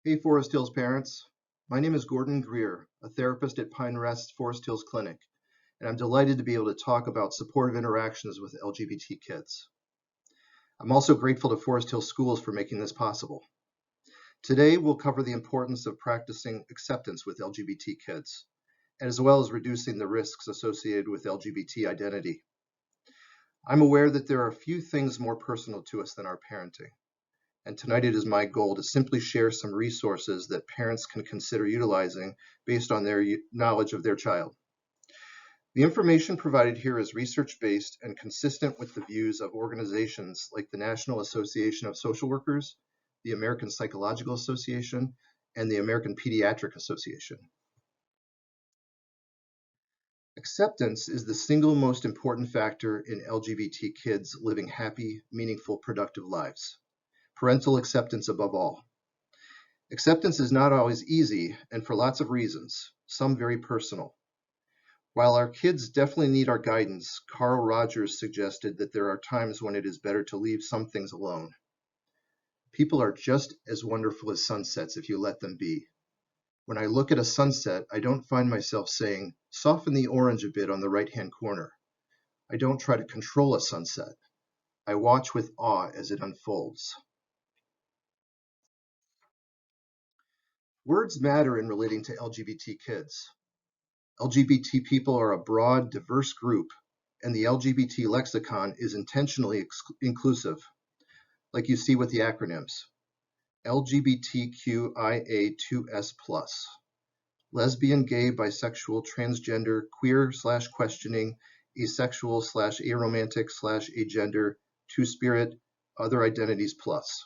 Hey, Forest Hills parents. My name is Gordon Greer, a therapist at Pine Rest Forest Hills Clinic, and I'm delighted to be able to talk about supportive interactions with LGBT kids. I'm also grateful to Forest Hills Schools for making this possible. Today, we'll cover the importance of practicing acceptance with LGBT kids, as well as reducing the risks associated with LGBT identity. I'm aware that there are few things more personal to us than our parenting. And tonight it is my goal to simply share some resources that parents can consider utilizing based on their knowledge of their child. The information provided here is research-based and consistent with the views of organizations like the National Association of Social Workers, the American Psychological Association, and the American Pediatric Association. Acceptance is the single most important factor in LGBT kids living happy, meaningful, productive lives. Parental acceptance above all. Acceptance is not always easy, and for lots of reasons, some very personal. While our kids definitely need our guidance, Carl Rogers suggested that there are times when it is better to leave some things alone. People are just as wonderful as sunsets if you let them be. When I look at a sunset, I don't find myself saying, soften the orange a bit on the right-hand corner. I don't try to control a sunset. I watch with awe as it unfolds. Words matter in relating to LGBT kids. LGBT people are a broad, diverse group, and the LGBT lexicon is intentionally inclusive, like you see with the acronyms. LGBTQIA2S+, lesbian, gay, bisexual, transgender, queer/questioning, asexual/aromantic/agender, two-spirit, other identities plus.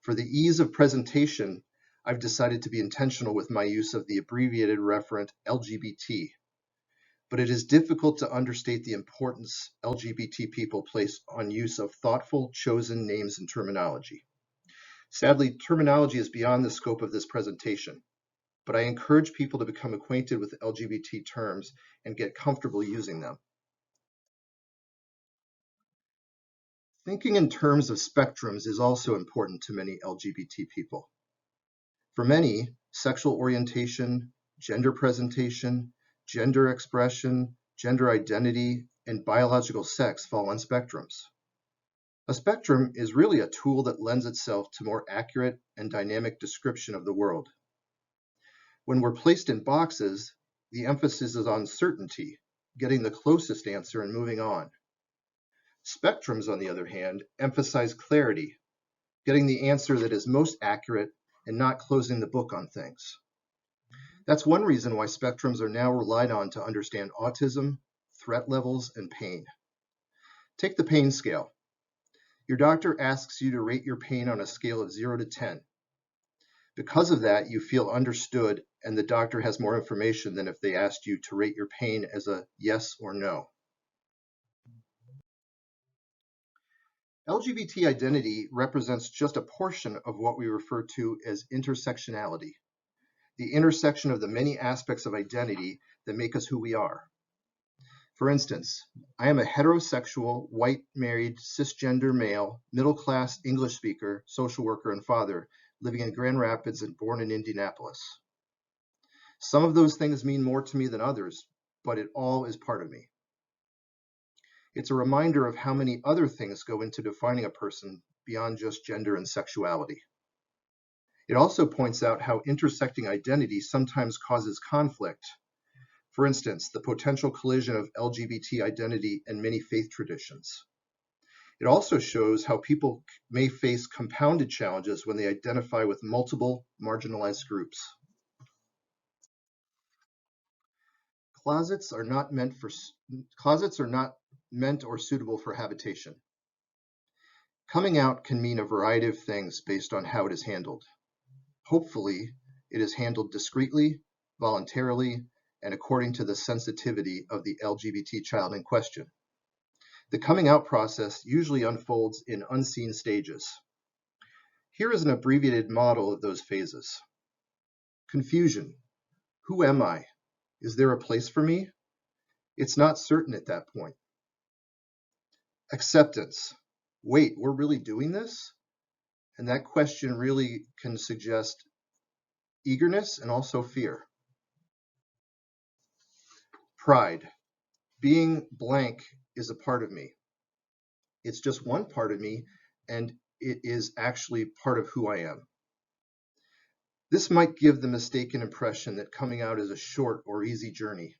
For the ease of presentation, I've decided to be intentional with my use of the abbreviated referent LGBT, but it is difficult to understate the importance LGBT people place on use of thoughtful, chosen names and terminology. Sadly, terminology is beyond the scope of this presentation, but I encourage people to become acquainted with LGBT terms and get comfortable using them. Thinking in terms of spectrums is also important to many LGBT people. For many, sexual orientation, gender presentation, gender expression, gender identity, and biological sex fall on spectrums. A spectrum is really a tool that lends itself to more accurate and dynamic description of the world. When we're placed in boxes, the emphasis is on certainty, getting the closest answer and moving on. Spectrums, on the other hand, emphasize clarity, getting the answer that is most accurate and not closing the book on things. That's one reason why spectrums are now relied on to understand autism, threat levels, and pain. Take the pain scale. Your doctor asks you to rate your pain on a scale of 0 to 10. Because of that, you feel understood, and the doctor has more information than if they asked you to rate your pain as a yes or no. LGBT identity represents just a portion of what we refer to as intersectionality, the intersection of the many aspects of identity that make us who we are. For instance, I am a heterosexual, white, married, cisgender male, middle-class English speaker, social worker, and father living in Grand Rapids and born in Indianapolis. Some of those things mean more to me than others, but it all is part of me. It's a reminder of how many other things go into defining a person beyond just gender and sexuality. It also points out how intersecting identity sometimes causes conflict. For instance, the potential collision of LGBT identity and many faith traditions. It also shows how people may face compounded challenges when they identify with multiple marginalized groups. Closets are not meant or suitable for habitation. Coming out can mean a variety of things based on how it is handled. Hopefully, it is handled discreetly, voluntarily, and according to the sensitivity of the LGBT child in question. The coming out process usually unfolds in unseen stages. Here is an abbreviated model of those phases. Confusion. Who am I? Is there a place for me? It's not certain at that point. Acceptance. Wait, we're really doing this? And that question really can suggest eagerness and also fear. Pride. Being blank is a part of me. It's just one part of me, and it is actually part of who I am. This might give the mistaken impression that coming out is a short or easy journey.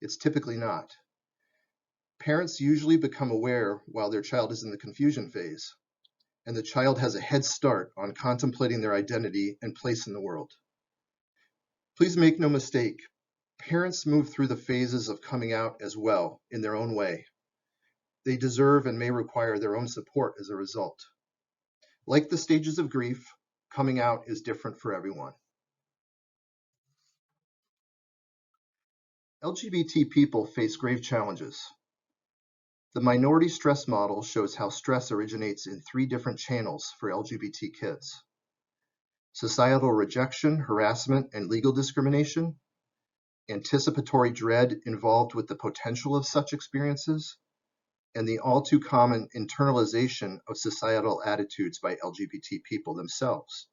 It's typically not. Parents usually become aware while their child is in the confusion phase, and the child has a head start on contemplating their identity and place in the world. Please make no mistake, parents move through the phases of coming out as well in their own way. They deserve and may require their own support as a result. Like the stages of grief, coming out is different for everyone. LGBT people face grave challenges. The minority stress model shows how stress originates in 3 different channels for LGBT kids: societal rejection, harassment, and legal discrimination, anticipatory dread involved with the potential of such experiences, and the all too common internalization of societal attitudes by LGBT people themselves.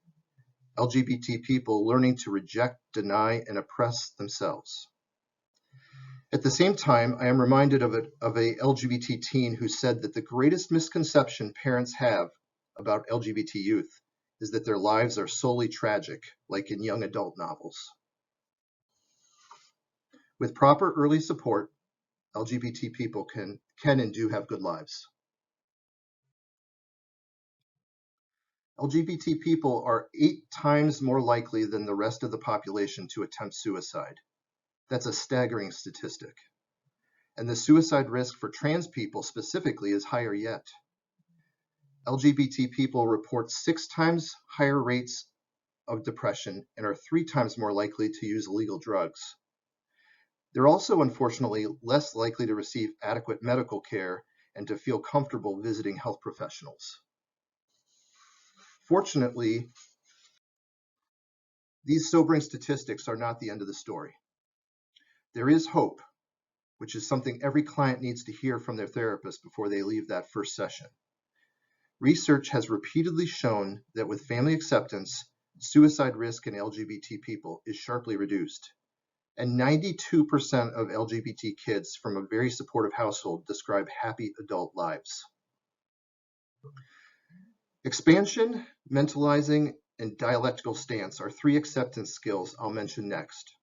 LGBT people learning to reject, deny, and oppress themselves. At the same time, I am reminded of a LGBT teen who said that the greatest misconception parents have about LGBT youth is that their lives are solely tragic, like in young adult novels. With proper early support, LGBT people can and do have good lives. LGBT people are 8 times more likely than the rest of the population to attempt suicide. That's a staggering statistic. And the suicide risk for trans people specifically is higher yet. LGBT people report 6 times higher rates of depression and are 3 times more likely to use illegal drugs. They're also, unfortunately, less likely to receive adequate medical care and to feel comfortable visiting health professionals. Fortunately, these sobering statistics are not the end of the story. There is hope, which is something every client needs to hear from their therapist before they leave that first session. Research has repeatedly shown that with family acceptance, suicide risk in LGBT people is sharply reduced. And 92% of LGBT kids from a very supportive household describe happy adult lives. Expansion, mentalizing, and dialectical stance are 3 acceptance skills I'll mention next.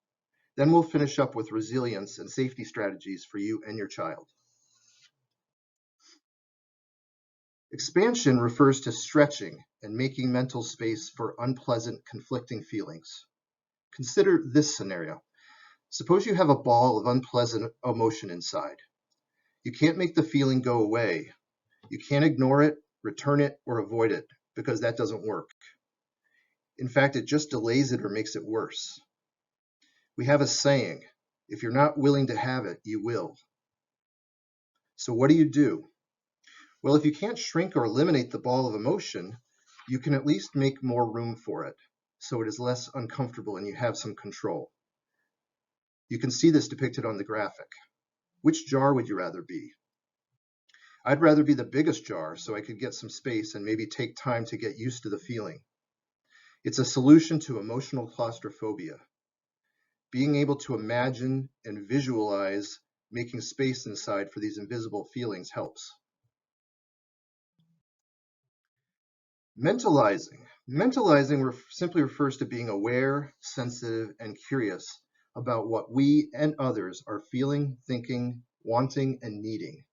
Then we'll finish up with resilience and safety strategies for you and your child. Expansion refers to stretching and making mental space for unpleasant, conflicting feelings. Consider this scenario. Suppose you have a ball of unpleasant emotion inside. You can't make the feeling go away. You can't ignore it, return it, or avoid it, because that doesn't work. In fact, it just delays it or makes it worse. We have a saying, if you're not willing to have it, you will. So what do? Well, if you can't shrink or eliminate the ball of emotion, you can at least make more room for it, so it is less uncomfortable and you have some control. You can see this depicted on the graphic. Which jar would you rather be? I'd rather be the biggest jar so I could get some space and maybe take time to get used to the feeling. It's a solution to emotional claustrophobia. Being able to imagine and visualize making space inside for these invisible feelings helps. Mentalizing. Mentalizing simply refers to being aware, sensitive, and curious about what we and others are feeling, thinking, wanting, and needing.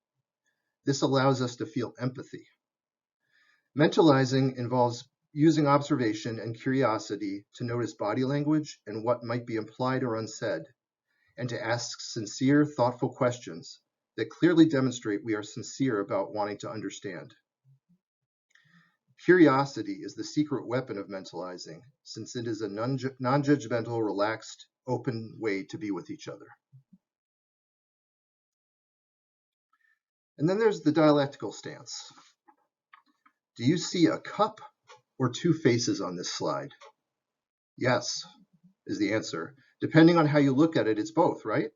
This allows us to feel empathy. Mentalizing involves using observation and curiosity to notice body language and what might be implied or unsaid, and to ask sincere, thoughtful questions that clearly demonstrate we are sincere about wanting to understand. Curiosity is the secret weapon of mentalizing, since it is a non-judgmental, relaxed, open way to be with each other. And then there's the dialectical stance. Do you see a cup or 2 faces on this slide? Yes, is the answer. Depending on how you look at it, it's both, right?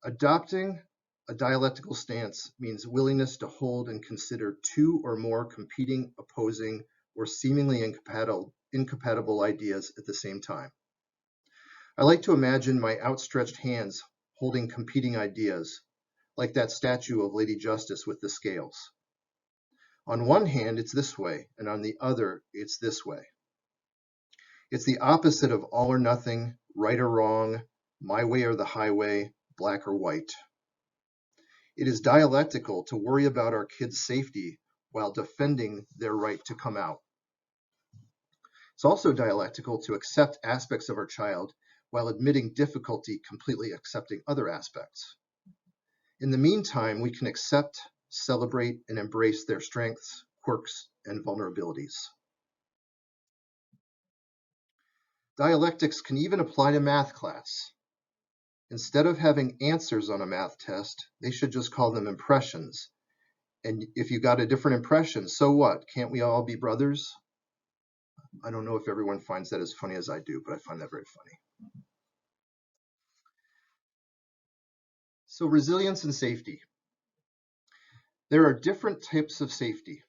Adopting a dialectical stance means willingness to hold and consider 2 or more competing, opposing, or seemingly incompatible ideas at the same time. I like to imagine my outstretched hands holding competing ideas, like that statue of Lady Justice with the scales. On one hand, it's this way, and on the other, it's this way. It's the opposite of all or nothing, right or wrong, my way or the highway, black or white. It is dialectical to worry about our kids' safety while defending their right to come out. It's also dialectical to accept aspects of our child while admitting difficulty completely accepting other aspects. In the meantime, we can accept, celebrate, and embrace their strengths, quirks, and vulnerabilities. Dialectics can even apply to math class. Instead of having answers on a math test, they should just call them impressions. And if you got a different impression, so what? Can't we all be brothers? I don't know if everyone finds that as funny as I do, but I find that very funny. So resilience and safety. There are different types of safety: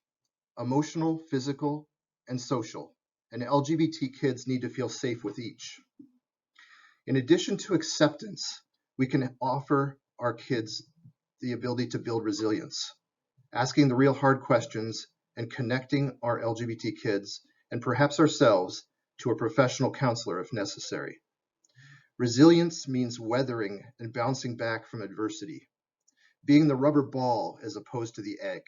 emotional, physical, and social, and LGBT kids need to feel safe with each. In addition to acceptance, we can offer our kids the ability to build resilience, asking the real hard questions and connecting our LGBT kids, and perhaps ourselves, to a professional counselor if necessary. Resilience means weathering and bouncing back from adversity, being the rubber ball as opposed to the egg.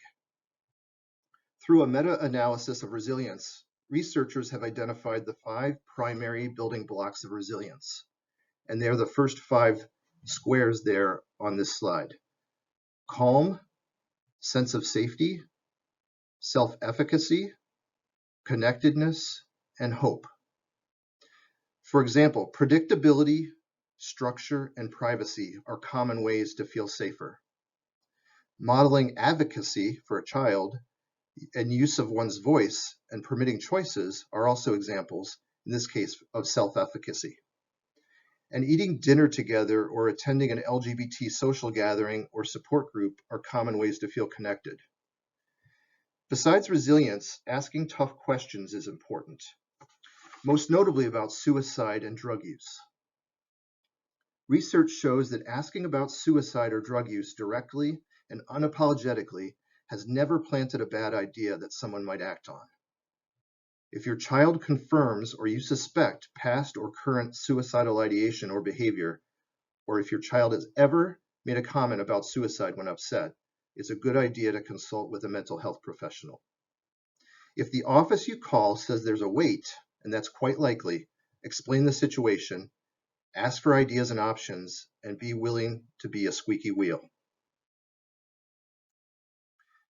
Through a meta-analysis of resilience, researchers have identified the 5 primary building blocks of resilience, and they are the first 5 squares there on this slide: calm, sense of safety, self-efficacy, connectedness, and hope. For example, predictability, structure, and privacy are common ways to feel safer. Modeling advocacy for a child and use of one's voice and permitting choices are also examples, in this case, of self-efficacy. And eating dinner together or attending an LGBT social gathering or support group are common ways to feel connected. Besides resilience, asking tough questions is important, most notably about suicide and drug use. Research shows that asking about suicide or drug use directly and unapologetically has never planted a bad idea that someone might act on. If your child confirms or you suspect past or current suicidal ideation or behavior, or if your child has ever made a comment about suicide when upset, it's a good idea to consult with a mental health professional. If the office you call says there's a wait, and that's quite likely, explain the situation, ask for ideas and options, and be willing to be a squeaky wheel.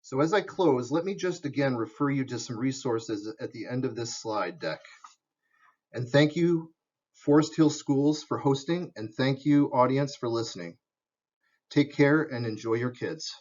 So as I close, let me just again refer you to some resources at the end of this slide deck. And thank you, Forest Hill Schools, for hosting, and thank you, audience, for listening. Take care and enjoy your kids.